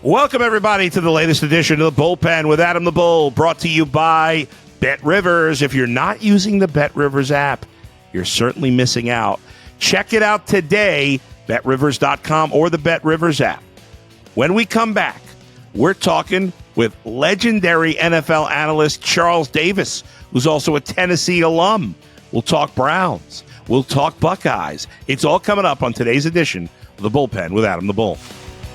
Welcome, everybody, to the latest edition of the Bullpen with Adam the Bull, brought to you by Bet Rivers. If you're not using the Bet Rivers app, you're certainly missing out. Check it out today, betrivers.com or the Bet Rivers app. When we come back, we're talking with legendary NFL analyst Charles Davis, who's also a Tennessee alum. We'll talk Browns. We'll talk Buckeyes. It's all coming up on today's edition of the Bullpen with Adam the Bull.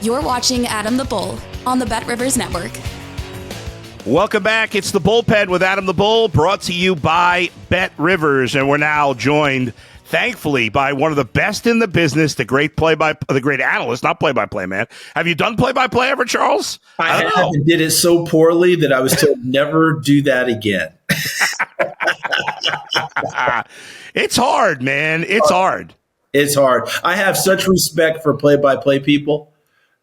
You're watching Adam the Bull on the Bet Rivers Network. Welcome back. It's the Bullpen with Adam the Bull, brought to you by Bet Rivers, and we're now joined, thankfully, by one of the best in the business, the great analyst, not play-by-play man. Have you done play-by-play ever, Charles? I have, and did it so poorly that I was told never do that again. It's hard, man. It's hard. It's hard. I have such respect for play-by-play people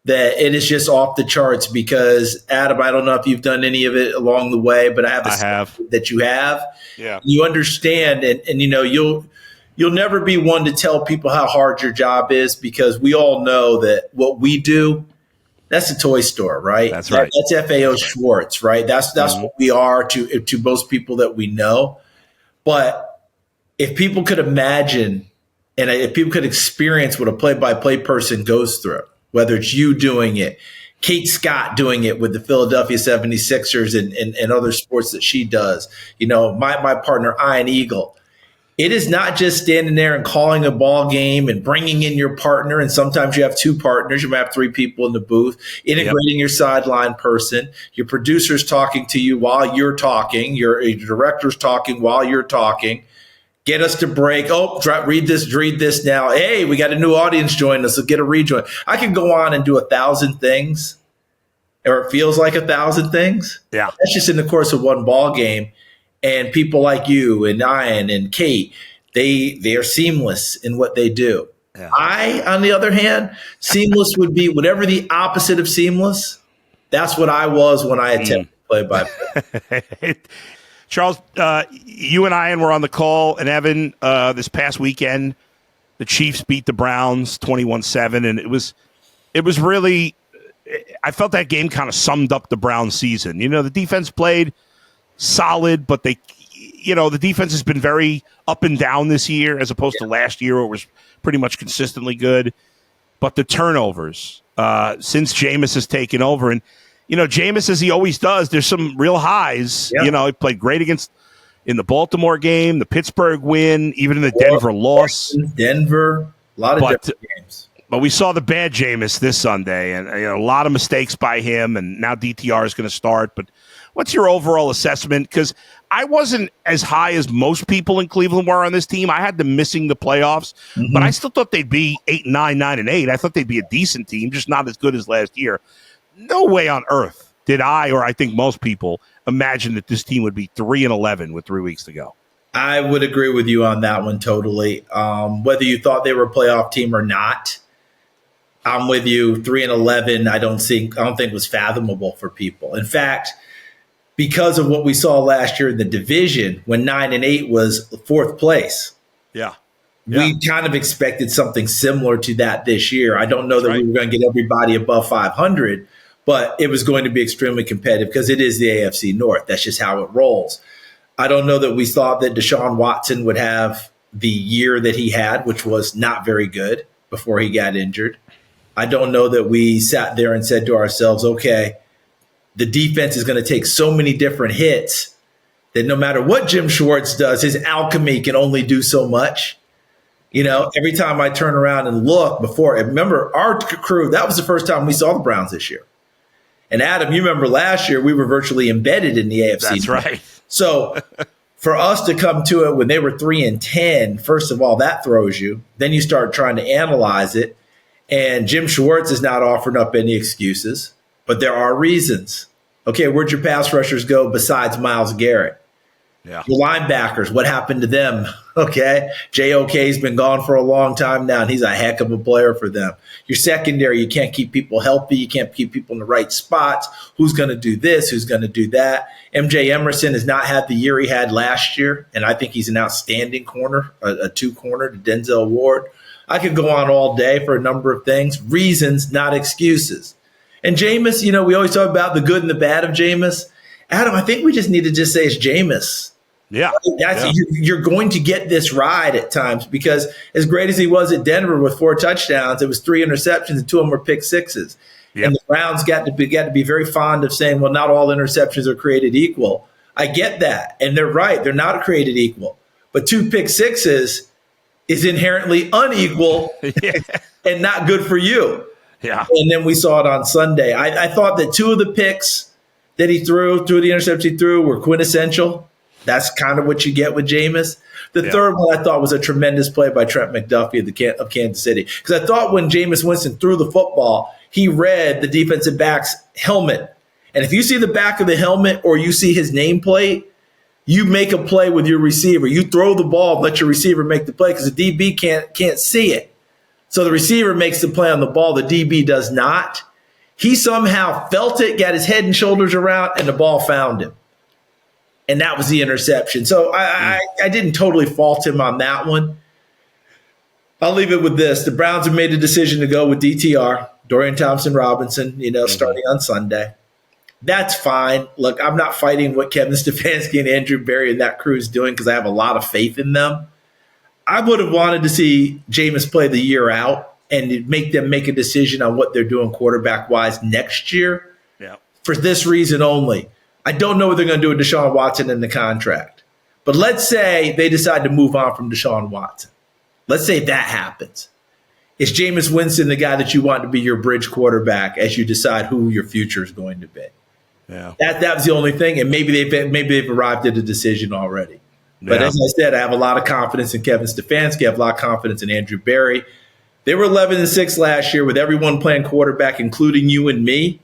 that it is just off the charts because, Adam, I don't know if you've done any of it along the way, but I have that you have. Yeah. You understand, and you know, you'll never be one to tell people how hard your job is because we all know that what we do, that's a toy store, right? That's right. That's FAO Schwartz, right? That's what we are to most people that we know. But if people could imagine and if people could experience what a play-by-play person goes through, whether it's you doing it, Kate Scott doing it with the Philadelphia 76ers and other sports that she does, you know, my partner, Ian Eagle. It is not just standing there and calling a ball game and bringing in your partner. And sometimes you have two partners. You might have three people in the booth, integrating your sideline person. Your producer's talking to you while you're talking. Your director's talking while you're talking. Get us to break. Oh, read this now. Hey, we got a new audience joining us. So get a rejoin. I can go on and do 1,000 things, or it feels like 1,000 things. Yeah. That's just in the course of one ball game. And people like you and Ian and Kate, they are seamless in what they do. Yeah. I, on the other hand, seamless would be whatever the opposite of seamless. That's what I was when I attempted play-by-play. Charles, you and Ian were on the call, and Evan, this past weekend, the Chiefs beat the Browns 21-7, and it was really, I felt that game kind of summed up the Browns season. You know, the defense played solid, but the defense has been very up and down this year as opposed to last year where it was pretty much consistently good. But the turnovers, since Jameis has taken over, and you know, Jameis, as he always does, there's some real highs. Yep. You know, he played great in the Baltimore game, the Pittsburgh win, even in the Denver loss. Denver, a lot of different games. But we saw the bad Jameis this Sunday, and you know, a lot of mistakes by him, and now DTR is going to start. But what's your overall assessment? Because I wasn't as high as most people in Cleveland were on this team. I had them missing the playoffs, but I still thought they'd be 8-9, 9-8. I thought they'd be a decent team, just not as good as last year. No way on earth did I, or I think most people, imagine that this team would be 3-11 with 3 weeks to go. I would agree with you on that one totally. Whether you thought they were a playoff team or not, I'm with you. 3-11, I don't think was fathomable for people. In fact, because of what we saw last year in the division, when 9-8 was fourth place. Yeah. We kind of expected something similar to that this year. I don't know that we were going to get everybody above 500, but it was going to be extremely competitive because it is the AFC North. That's just how it rolls. I don't know that we thought that Deshaun Watson would have the year that he had, which was not very good before he got injured. I don't know that we sat there and said to ourselves, okay, the defense is going to take so many different hits that no matter what Jim Schwartz does, his alchemy can only do so much. You know, every time I turn around and look remember our crew, that was the first time we saw the Browns this year. And Adam, you remember last year, we were virtually embedded in the AFC. That's right. So for us to come to it when they were 3-10, first of all, that throws you. Then you start trying to analyze it. And Jim Schwartz is not offering up any excuses, but there are reasons. Okay, where'd your pass rushers go besides Myles Garrett? Yeah. Your linebackers, what happened to them? Okay. JOK's been gone for a long time now, and he's a heck of a player for them. Your secondary, you can't keep people healthy. You can't keep people in the right spots. Who's going to do this? Who's going to do that? MJ Emerson has not had the year he had last year, and I think he's an outstanding corner, a two-corner to Denzel Ward. I could go on all day for a number of things. Reasons, not excuses. And Jameis, we always talk about the good and the bad of Jameis. Adam, I think we just need to just say it's Jameis. Yeah. You're going to get this ride at times because as great as he was at Denver with 4 touchdowns, it was 3 interceptions and 2 of them were pick sixes. Yep. And the Browns got to be very fond of saying, well, not all interceptions are created equal. I get that. And they're right. They're not created equal. But 2 pick sixes is inherently unequal and not good for you. Yeah. And then we saw it on Sunday. I thought that 2 of the picks that he threw, 2 of the interceptions he threw were quintessential. That's kind of what you get with Jameis. The third one I thought was a tremendous play by Trent McDuffie of Kansas City. Because I thought when Jameis Winston threw the football, he read the defensive back's helmet. And if you see the back of the helmet or you see his nameplate, you make a play with your receiver. You throw the ball, let your receiver make the play because the DB can't see it. So the receiver makes the play on the ball. The DB does not. He somehow felt it, got his head and shoulders around, and the ball found him. And that was the interception. So I didn't totally fault him on that one. I'll leave it with this. The Browns have made a decision to go with DTR, Dorian Thompson-Robinson, starting on Sunday. That's fine. Look, I'm not fighting what Kevin Stefanski and Andrew Berry and that crew is doing because I have a lot of faith in them. I would have wanted to see Jameis play the year out and make them make a decision on what they're doing quarterback-wise next year for this reason only. I don't know what they're going to do with Deshaun Watson in the contract. But let's say they decide to move on from Deshaun Watson. Let's say that happens. Is Jameis Winston the guy that you want to be your bridge quarterback as you decide who your future is going to be? Yeah. That was the only thing, and maybe they've arrived at a decision already. But as I said, I have a lot of confidence in Kevin Stefanski. I have a lot of confidence in Andrew Berry. They were 11-6 last year with everyone playing quarterback, including you and me.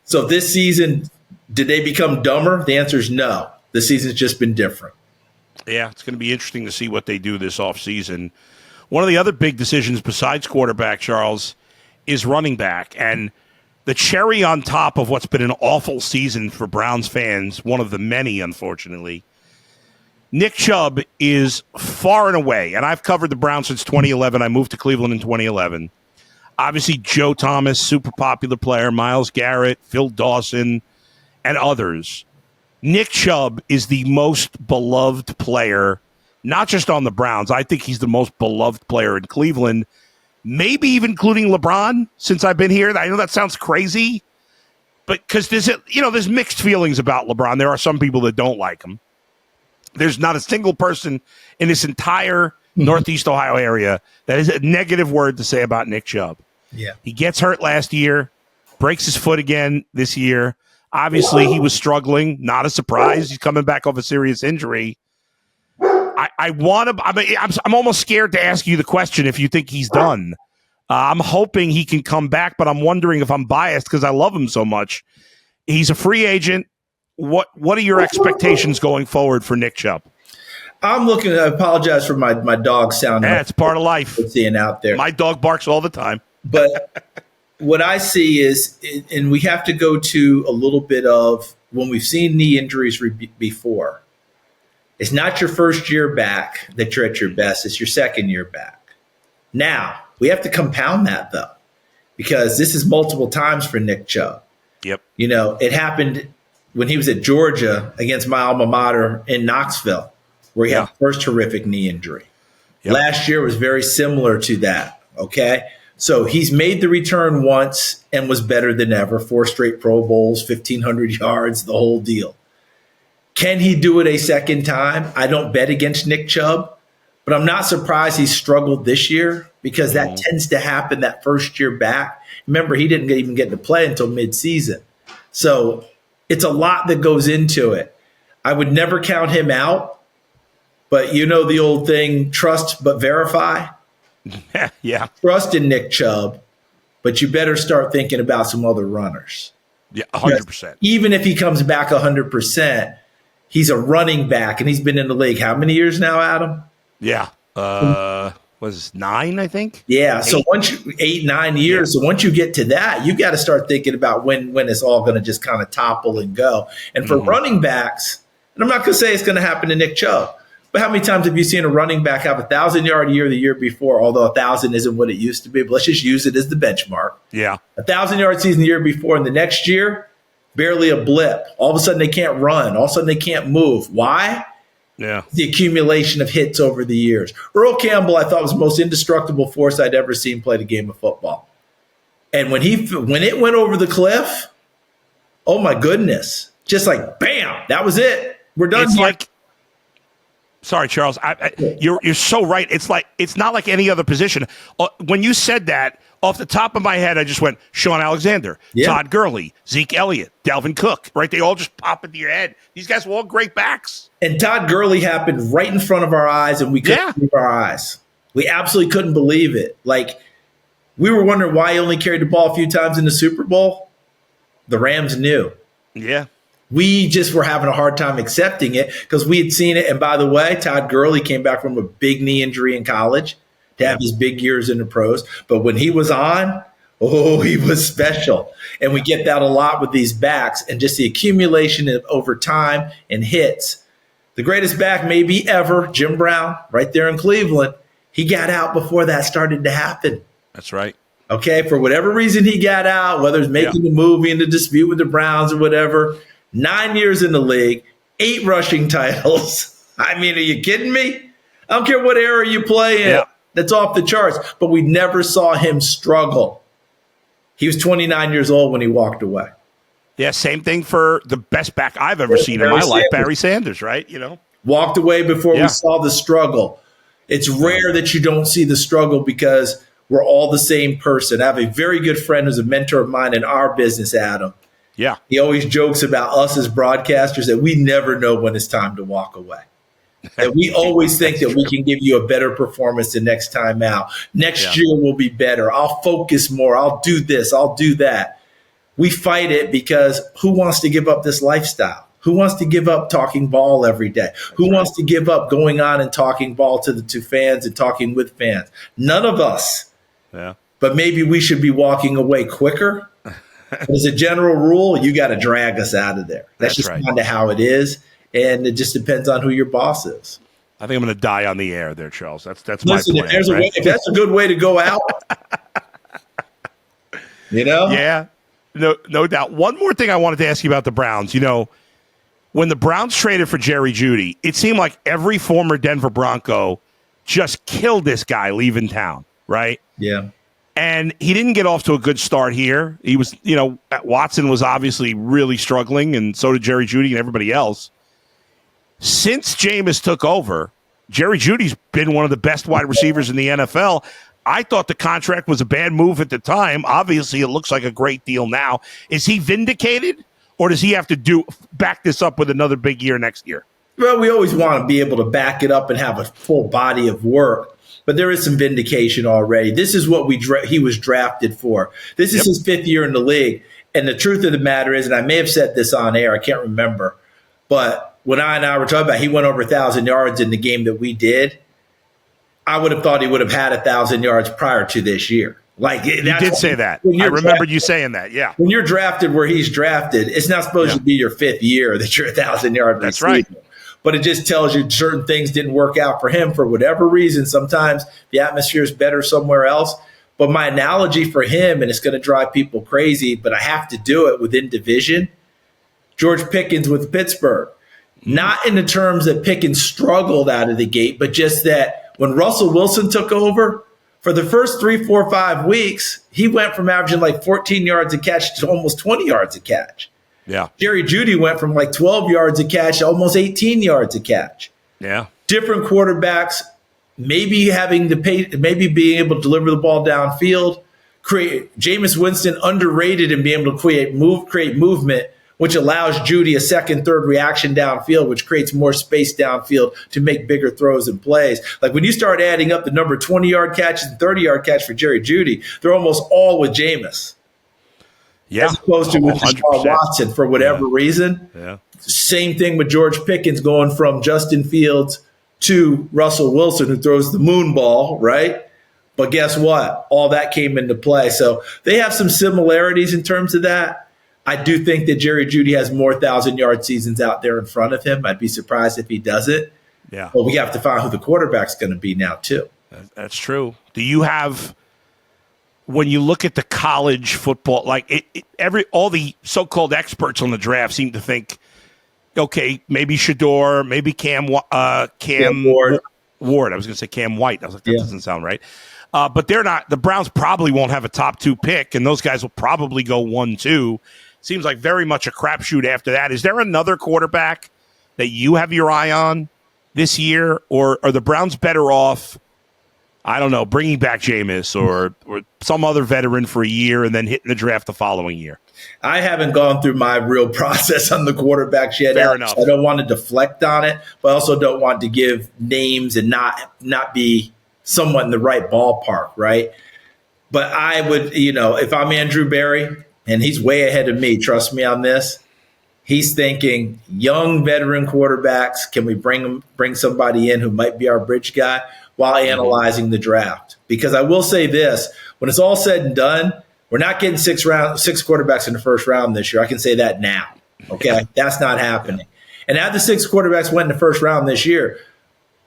So this season, did they become dumber? The answer is no. The season's just been different. Yeah, it's going to be interesting to see what they do this offseason. One of the other big decisions besides quarterback, Charles, is running back. And the cherry on top of what's been an awful season for Browns fans, one of the many, unfortunately, Nick Chubb is far and away, and I've covered the Browns since 2011. I moved to Cleveland in 2011. Obviously, Joe Thomas, super popular player, Myles Garrett, Phil Dawson, and others. Nick Chubb is the most beloved player, not just on the Browns. I think he's the most beloved player in Cleveland, maybe even including LeBron since I've been here. I know that sounds crazy, but because there's mixed feelings about LeBron. There are some people that don't like him. There's not a single person in this entire Northeast Ohio area that has a negative word to say about Nick Chubb. Yeah. He gets hurt last year, breaks his foot again this year. Obviously, he was struggling. Not a surprise. He's coming back off a serious injury. I'm almost scared to ask you the question if you think he's done. I'm hoping he can come back, but I'm wondering if I'm biased because I love him so much. He's a free agent. What are your expectations going forward for Nick Chubb? I'm looking. I apologize for my dog sound. Yeah, it's part of life. Seeing out there, my dog barks all the time. But what I see is, and we have to go to a little bit of when we've seen knee injuries before. It's not your first year back that you're at your best. It's your second year back. Now we have to compound that though, because this is multiple times for Nick Chubb. Yep. It happened when he was at Georgia against my alma mater in Knoxville, where he had the first horrific knee injury. Yep. Last year was very similar to that, okay? So he's made the return once and was better than ever. 4 straight Pro Bowls, 1,500 yards, the whole deal. Can he do it a second time? I don't bet against Nick Chubb, but I'm not surprised he struggled this year because that tends to happen that first year back. Remember, he didn't even get to play until midseason. So it's a lot that goes into it. I would never count him out, but the old thing, trust but verify. Yeah. Trust in Nick Chubb, but you better start thinking about some other runners. Yeah, 100%. Even if he comes back 100%, he's a running back, and he's been in the league how many years now, Adam? Yeah. Was 9, I think? Yeah. 8. So 8, 9 years. Yeah. So once you get to that, you got to start thinking about when it's all going to just kind of topple and go. And for running backs, and I'm not going to say it's going to happen to Nick Chubb, But how many times have you seen a running back have 1,000-yard year the year before, although 1,000 isn't what it used to be, but let's just use it as the benchmark. Yeah. 1,000-yard season the year before, and the next year, barely a blip. All of a sudden, they can't run. All of a sudden, they can't move. Why? Yeah. The accumulation of hits over the years. Earl Campbell, I thought, was the most indestructible force I'd ever seen play the game of football. And when it went over the cliff, oh my goodness. Just like, bam, that was it. We're done. It's like, sorry, Charles, you're so right. It's not like any other position. When you said that, off the top of my head, I just went Sean Alexander, Todd Gurley, Zeke Elliott, Dalvin Cook, right? They all just pop into your head. These guys were all great backs. And Todd Gurley happened right in front of our eyes, and we couldn't believe our eyes. We absolutely couldn't believe it. Like, we were wondering why he only carried the ball a few times in the Super Bowl. The Rams knew. Yeah. We just were having a hard time accepting it because we had seen it. And by the way, Todd Gurley came back from a big knee injury in college to have his big years in the pros. But when he was on, he was special. And we get that a lot with these backs and just the accumulation of over time and hits. The greatest back maybe ever, Jim Brown, right there in Cleveland, he got out before that started to happen. That's right. Okay, for whatever reason he got out, whether it's making the movie in the dispute with the Browns or whatever, 9 years in the league, 8 rushing titles. I mean, are you kidding me? I don't care what era you play in. Yeah. That's off the charts. But we never saw him struggle. He was 29 years old when he walked away. Yeah, same thing for the best back I've ever seen in my life, Barry Sanders, right? You know, walked away before we saw the struggle. It's rare that you don't see the struggle because we're all the same person. I have a very good friend who's a mentor of mine in our business, Adam. Yeah. He always jokes about us as broadcasters that we never know when it's time to walk away. That we always think that we can give you a better performance the next time out. Next year will be better. I'll focus more. I'll do this. I'll do that. We fight it because who wants to give up this lifestyle? Who wants to give up talking ball every day? Who wants to give up going on and talking ball to fans and talking with fans? None of us. Yeah. But maybe we should be walking away quicker. As a general rule, you got to drag us out of there. That's just kind of how it is. And it just depends on who your boss is. I think I'm going to die on the air there, Charles. That's my plan. If that's a good way to go out, you know? Yeah, no doubt. One more thing I wanted to ask you about the Browns. You know, when the Browns traded for Jerry Jeudy, it seemed like every former Denver Bronco just killed this guy leaving town, right? Yeah. And he didn't get off to a good start here. He was, you know, Watson was obviously really struggling, and so did Jerry Jeudy and everybody else. Since Jameis took over, Jerry Jeudy's been one of the best wide receivers in the NFL. I thought the contract was a bad move at the time. Obviously, it looks like a great deal now. Is he vindicated, or does he have to back this up with another big year next year? Well, we always want to be able to back it up and have a full body of work, but there is some vindication already. This is what he was drafted for. This is his 5th year in the league, and the truth of the matter is, and I may have said this on air, I can't remember, but when I were talking about he went over 1,000 yards in the game that we did, I would have thought he would have had 1,000 yards prior to this year. Like you did say that. I remembered you saying that. Yeah. When you're drafted where he's drafted, it's not supposed to be your 5th year that you're 1,000-yard receiver. That's right. But it just tells you certain things didn't work out for him for whatever reason. Sometimes the atmosphere is better somewhere else. But my analogy for him, and it's going to drive people crazy, but I have to do it within division, George Pickens with Pittsburgh. Not in the terms that Pickens struggled out of the gate, but just that when Russell Wilson took over, for the first 3, 4, 5 weeks, he went from averaging like 14 yards a catch to almost 20 yards a catch. Yeah. Jerry Jeudy went from like 12 yards a catch to almost 18 yards a catch. Yeah. Different quarterbacks, maybe maybe being able to deliver the ball downfield. Jameis Winston underrated in being able to create movement, which allows Jeudy a second, third reaction downfield, which creates more space downfield to make bigger throws and plays. Like when you start adding up the number 20-yard catches and 30-yard catch for Jerry Jeudy, they're almost all with Jameis. Yeah. As opposed to with Deshaun Watson for whatever reason. Yeah. Same thing with George Pickens going from Justin Fields to Russell Wilson, who throws the moon ball, right? But guess what? All that came into play. So they have some similarities in terms of that. I do think that Jerry Jeudy has more 1,000-yard seasons out there in front of him. I'd be surprised if he doesn't. Yeah. But we have to find who the quarterback's going to be now, too. That's true. Do you have, when you look at the college football, like all the so-called experts on the draft seem to think, okay, maybe Shador, maybe Cam Ward. Ward. I was going to say Cam White. I was like, that doesn't sound right. But they're not. The Browns probably won't have a top 2 pick, and those guys will probably go 1-2. Seems like very much a crapshoot after that. Is there another quarterback that you have your eye on this year, or are the Browns better off, I don't know, bringing back Jameis or some other veteran for a year and then hitting the draft the following year? I haven't gone through my real process on the quarterbacks yet. Fair enough. I don't want to deflect on it, but I also don't want to give names and not be somewhat in the right ballpark, right? But I would, if I'm Andrew Berry, and he's way ahead of me, trust me on this, he's thinking young veteran quarterbacks, can we bring somebody in who might be our bridge guy while analyzing the draft? Because I will say this, when it's all said and done, we're not getting 6 quarterbacks in the first round this year. I can say that now. Okay? That's not happening. And after 6 quarterbacks went in the first round this year,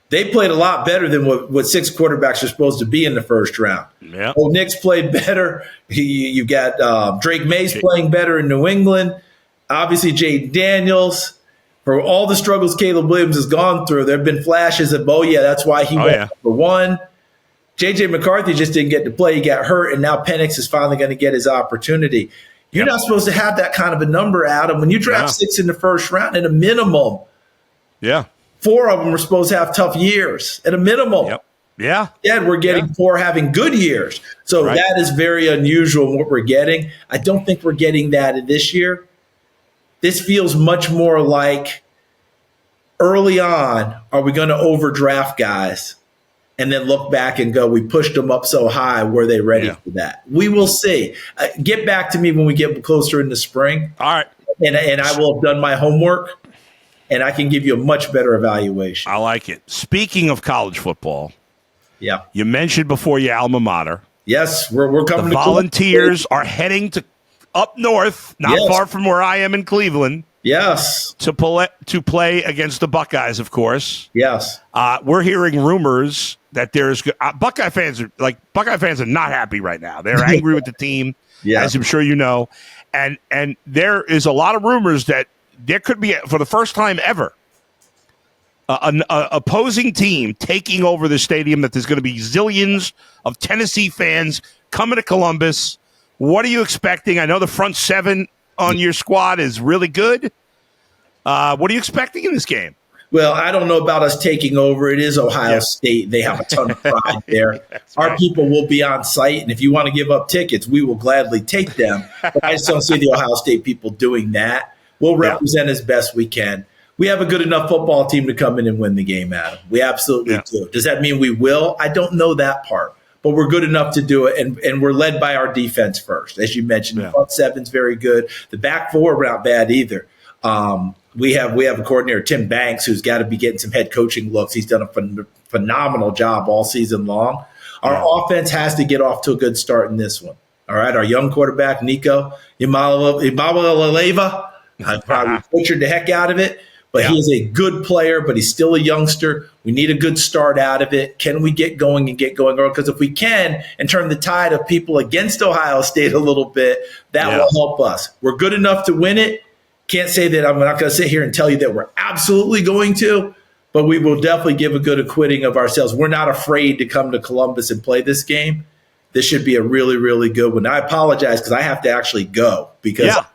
they played a lot better than what 6 quarterbacks are supposed to be in the first round. Yeah. Oh, Nick's played better. You got Drake Mays playing better in New England. Obviously, Jaden Daniels. For all the struggles Caleb Williams has gone through, there have been flashes of, that's why he went number 1. J.J. McCarthy just didn't get to play. He got hurt, and now Penix is finally going to get his opportunity. You're not supposed to have that kind of a number, Adam. When you draft 6 in the first round, at a minimum, 4 of them are supposed to have tough years, at a minimum. Yep. Yeah. And we're getting 4 having good years. So that is very unusual in what we're getting. I don't think we're getting that this year. This feels much more like early on, are we going to overdraft guys and then look back and go, we pushed them up so high, were they ready for that? We will see. Get back to me when we get closer in the spring. All right. And I will have done my homework, and I can give you a much better evaluation. I like it. Speaking of college football, you mentioned before your alma mater. Yes, we're coming. The Volunteers are heading to up north, not far from where I am in Cleveland. Yes. To play against the Buckeyes, of course. Yes. We're hearing rumors that there's Buckeye fans are not happy right now. They're angry with the team, as I'm sure you know. And there is a lot of rumors that there could be, for the first time ever, an opposing team taking over the stadium, that there's going to be zillions of Tennessee fans coming to Columbus. What are you expecting? I know the front 7 on your squad is really good. What are you expecting in this game? Well, I don't know about us taking over. It is Ohio State. They have a ton of pride there. Our people will be on site, and if you want to give up tickets, we will gladly take them. But I just don't see the Ohio State people doing that. We'll represent as best we can. We have a good enough football team to come in and win the game, Adam. We absolutely do. Does that mean we will? I don't know that part. But we're good enough to do it, and we're led by our defense first. As you mentioned, the front 7's very good. The back 4 are not bad either. We have a coordinator, Tim Banks, who's got to be getting some head coaching looks. He's done a phenomenal job all season long. Our offense has to get off to a good start in this one. All right, our young quarterback, Nico Imaleva, I probably butchered the heck out of it. But he is a good player, but he's still a youngster. We need a good start out of it. Can we get going early? Because if we can and turn the tide of people against Ohio State a little bit, that will help us. We're good enough to win it. Can't say that I'm not going to sit here and tell you that we're absolutely going to, but we will definitely give a good acquitting of ourselves. We're not afraid to come to Columbus and play this game. This should be a really, really good one. I apologize because I have to actually go because I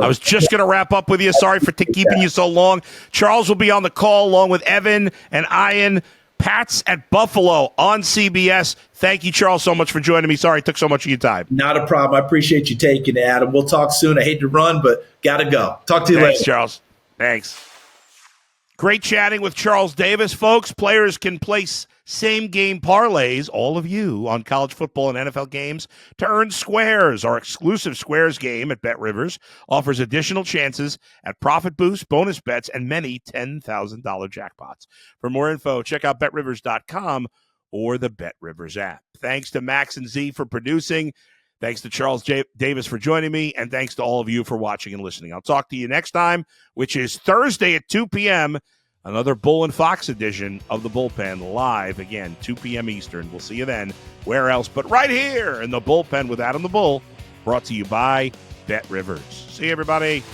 was just going to wrap up with you. Sorry for keeping you so long. Charles will be on the call along with Evan and Ian. Pats at Buffalo on CBS. Thank you, Charles, so much for joining me. Sorry it took so much of your time. Not a problem. I appreciate you taking it, Adam. We'll talk soon. I hate to run, but got to go. Talk to you later. Thanks, Charles. Thanks. Great chatting with Charles Davis, folks. Players can place same-game parlays, all of you, on college football and NFL games to earn squares. Our exclusive squares game at BetRivers offers additional chances at profit boosts, bonus bets, and many $10,000 jackpots. For more info, check out BetRivers.com or the BetRivers app. Thanks to Max and Z for producing. Thanks to Charles Davis for joining me, and thanks to all of you for watching and listening. I'll talk to you next time, which is Thursday at 2 p.m., Another Bull and Fox edition of the Bullpen live again, 2 p.m. Eastern. We'll see you then. Where else but right here in the Bullpen with Adam the Bull, brought to you by Bet Rivers. See you, everybody.